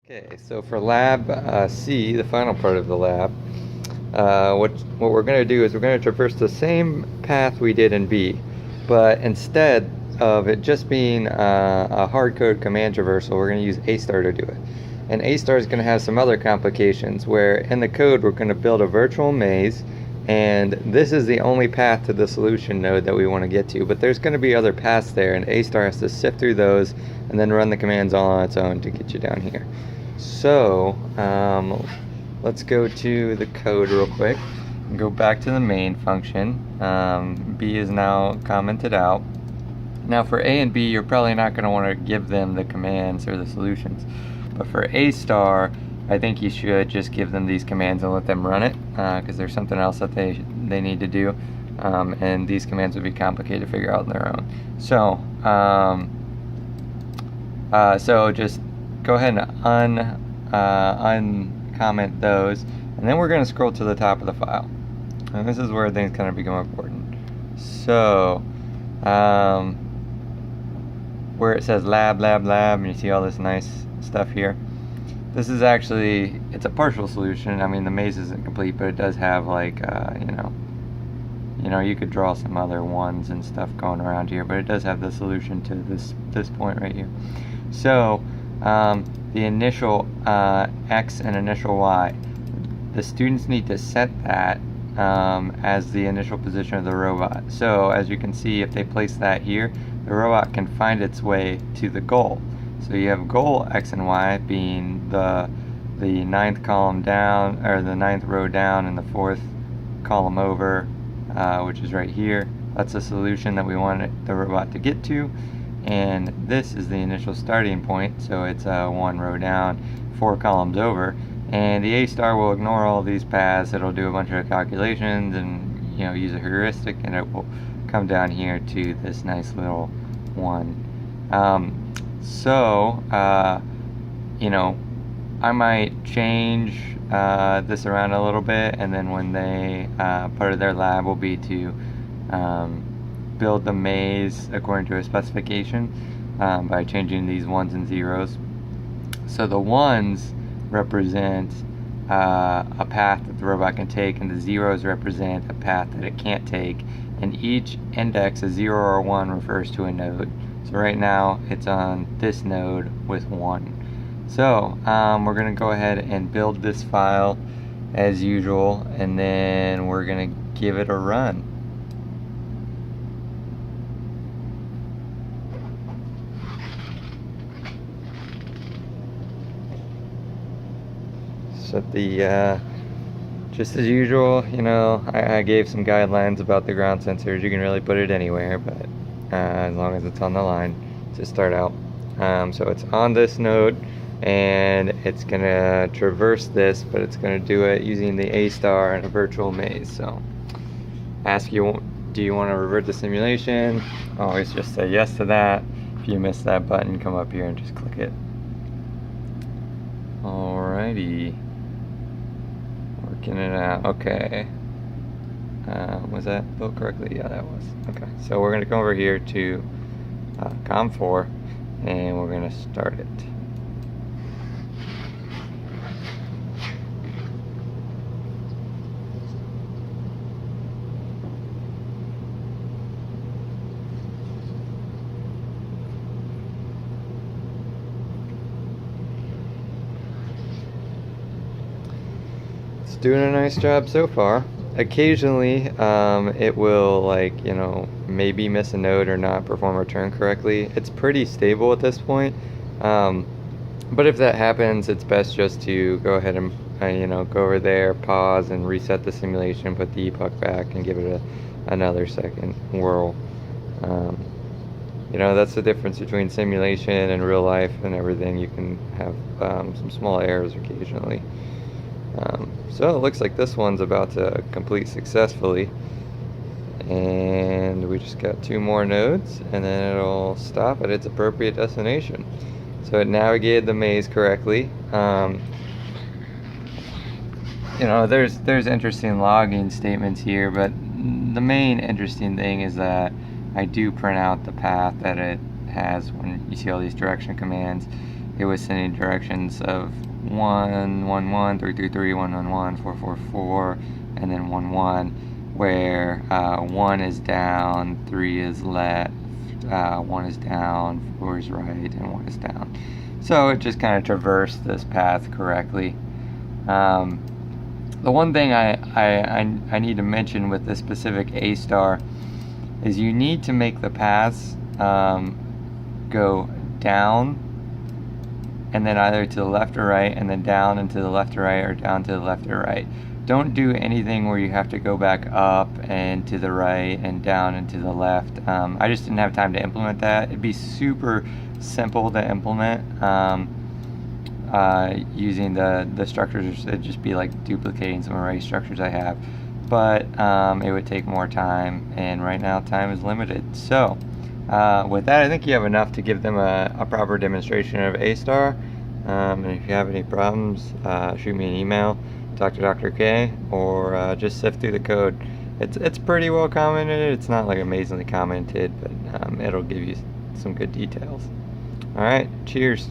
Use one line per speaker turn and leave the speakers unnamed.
Okay, so for lab C, the final part of the lab, what we're going to do is we're going to traverse the same path we did in B, but instead of it just being a hard code command traversal, we're going to use A star to do it. And A star is going to have some other complications where in the code we're going to build a virtual maze, and this is the only path to the solution node that we want to get to, but there's going to be other paths there, and A star has to sift through those and then run the commands all on its own to get you down here. So let's go to the code real quick and go back to the main function. B is now commented out. Now for A and B, you're probably not going to want to give them the commands or the solutions, but for A star, I think you should just give them these commands and let them run it, because there's something else that they need to do, and these commands would be complicated to figure out on their own. So so just go ahead and uncomment those, and then we're going to scroll to the top of the file, and this is where things kind of become important. So where it says lab, and you see all this nice stuff here, this is actually, it's a partial solution. I mean, the maze isn't complete, but it does have like you know, you could draw some other ones and stuff going around here, but it does have the solution to this point right here. So the initial X and initial Y, the students need to set that as the initial position of the robot. So as you can see, if they place that here, the robot can find its way to the goal. So you have goal X and Y being the ninth column down, or the ninth row down, and the fourth column over, which is right here. That's a solution that we want the robot to get to. And this is the initial starting point, so it's 1 row down, 4 columns over, and the A star will ignore all these paths. It'll do a bunch of calculations and, you know, use a heuristic, and it will come down here to this nice little one. You know, I might change this around a little bit, and then when they part of their lab will be to build the maze according to a specification by changing these ones and zeros. So the ones represent a path that the robot can take, and the zeros represent a path that it can't take, and each index, a 0 or 1, refers to a node. So right now it's on this node with 1. So we're going to go ahead and build this file as usual, and then we're going to give it a run. Set the just as usual, you know, I gave some guidelines about the ground sensors. You can really put it anywhere, but as long as it's on the line to start out. So it's on this node, and it's gonna traverse this, but it's gonna do it using the A star and a virtual maze. So ask you, do you want to revert the simulation? Always just say yes to that. If you miss that button, come up here and just click it. Alrighty. Working it out. Okay. Was that built correctly? Yeah, that was. Okay. So we're going to come over here to COM4, and we're going to start it. It's doing a nice job so far. Occasionally it will, like, you know, maybe miss a node or not perform a return correctly. It's pretty stable at this point, but if that happens, it's best just to go ahead and you know, go over there, pause, and reset the simulation, put the epoch back, and give it another second whirl. You know, that's the difference between simulation and real life and everything. You can have some small errors occasionally. So it looks like this one's about to complete successfully, and we just got 2 more nodes, and then it'll stop at its appropriate destination. So it navigated the maze correctly. You know, there's interesting logging statements here, but the main interesting thing is that I do print out the path that it has when you see all these direction commands, it was sending directions of 1, 1, 1, 3, 3, 3, 1, 1, 1, 4, 4, 4, and then 1, 1, where 1 is down, 3 is left, 1 is down, 4 is right, and 1 is down. So it just kind of traversed this path correctly. The one thing I need to mention with this specific A-star is you need to make the paths go down and then either to the left or right, and then down and to the left or right, or down to the left or right. Don't do anything where you have to go back up and to the right and down and to the left. I just didn't have time to implement that. It'd be super simple to implement using the structures. It'd just be like duplicating some array structures I have, but it would take more time, and right now time is limited. So with that, I think you have enough to give them a proper demonstration of A-star. And if you have any problems, shoot me an email, talk to Dr. K, or just sift through the code. It's pretty well commented. It's not like amazingly commented, but it'll give you some good details. All right, cheers.